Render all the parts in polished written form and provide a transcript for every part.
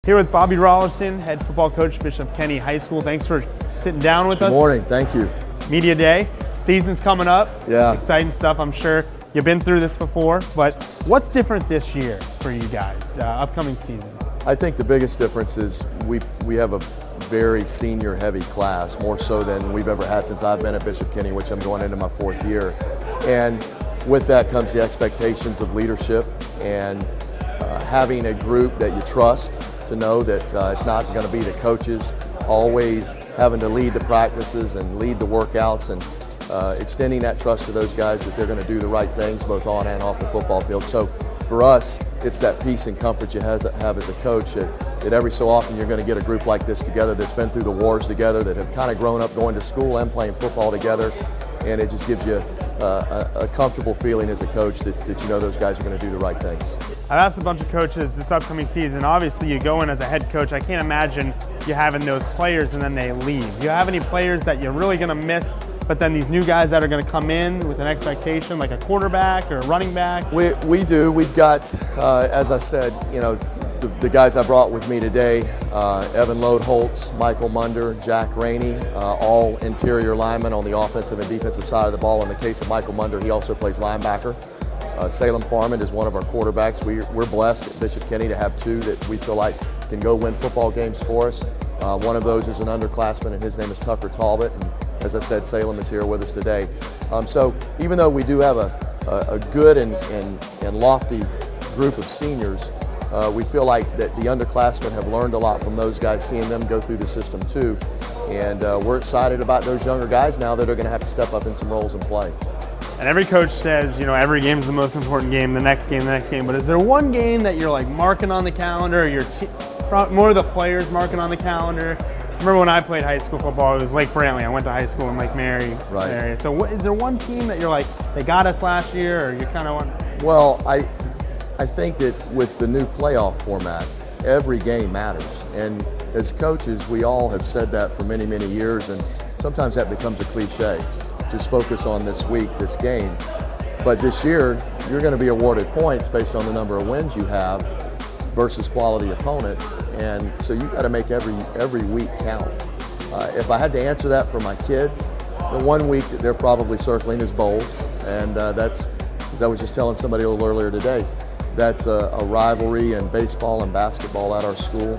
Here with Bobby Rollerson, head football coach, Bishop Kenny High School. Thanks for sitting down with us. Good morning, thank you. Media Day, season's coming up. Yeah. Exciting stuff, I'm sure. You've been through this before, but what's different this year for you guys, upcoming season? I think the biggest difference is we have a very senior heavy class, more so than we've ever had since I've been at Bishop Kenny, which I'm going into my 4th year. And with that comes the expectations of leadership and having a group that you trust to know that it's not going to be the coaches always having to lead the practices and lead the workouts, and extending that trust to those guys that they're going to do the right things both on and off the football field. So for us, it's that peace and comfort you have as a coach that every so often you're going to get a group like this together that's been through the wars together, that have kind of grown up going to school and playing football together, and it just gives you a comfortable feeling as a coach that you know those guys are going to do the right things. I've asked a bunch of coaches this upcoming season. Obviously, you go in as a head coach. I can't imagine you having those players and then they leave. Do you have any players that you're really going to miss, but then these new guys that are going to come in with an expectation, like a quarterback or a running back? We do. We've got, as I said, you know, the guys I brought with me today, Evan Lodeholtz, Michael Munder, Jack Rainey, all interior linemen on the offensive and defensive side of the ball. In the case of Michael Munder, he also plays linebacker. Salem Farmand is one of our quarterbacks. We're blessed at Bishop Kenny to have 2 that we feel like can go win football games for us. One of those is an underclassman, and his name is Tucker Talbot. And as I said, Salem is here with us today. So even though we do have a good and lofty group of seniors, we feel like that the underclassmen have learned a lot from those guys, seeing them go through the system too. And we're excited about those younger guys now that are going to have to step up in some roles and play. And every coach says, you know, every game is the most important game, the next game, the next game. But is there one game that you're like marking on the calendar, or more of the players marking on the calendar? Remember when I played high school football, it was Lake Brantley. I went to high school in Lake Mary area. So is there one team that you're like, they got us last year, or you kind of want? Well, I think that with the new playoff format, every game matters. And as coaches, we all have said that for many, many years, and sometimes that becomes a cliche. Just focus on this week, this game. But this year, you're going to be awarded points based on the number of wins you have versus quality opponents, and so you got to make every week count. If I had to answer that for my kids, the one week that they're probably circling is bowls, and that's, as I was just telling somebody a little earlier today, that's a rivalry in baseball and basketball at our school,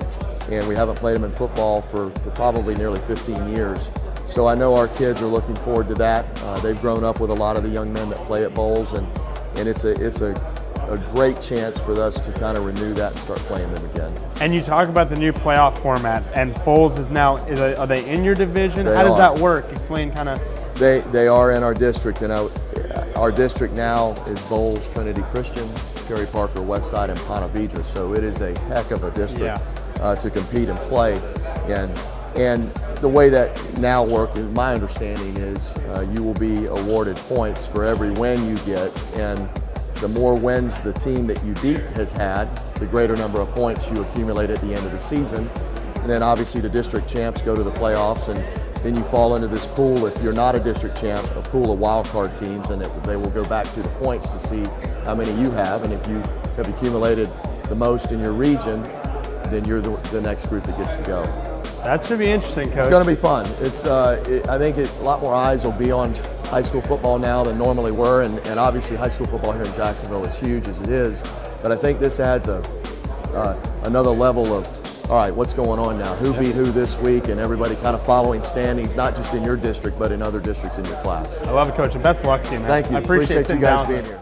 and we haven't played them in football for probably nearly 15 years. So I know our kids are looking forward to that. They've grown up with a lot of the young men that play at bowls, and it's a great chance for us to kind of renew that and start playing them again. And you talk about the new playoff format, and bowls is now, are they in your division? How does that work? Explain kind of. They are in our district, and our district now is Bowls, Trinity Christian, Terry Parker, Westside, and Ponte Vedra. So it is a heck of a district to compete and play. And the way that now works, my understanding is you will be awarded points for every win you get, and the more wins the team that you beat has had, the greater number of points you accumulate at the end of the season. And then obviously the district champs go to the playoffs, and then you fall into this pool, if you're not a district champ, a pool of wild card teams, and they will go back to the points to see how many you have, and if you have accumulated the most in your region, then you're the next group that gets to go. That should be interesting, Coach. It's going to be fun. It's I think a lot more eyes will be on high school football now than normally were, and obviously high school football here in Jacksonville is huge as it is, but I think this adds another level of, all right, what's going on now? Who beat who this week, and everybody kind of following standings, not just in your district, but in other districts in your class. I love it, Coach, and best of luck to you, man. Thank you. I appreciate you guys being here.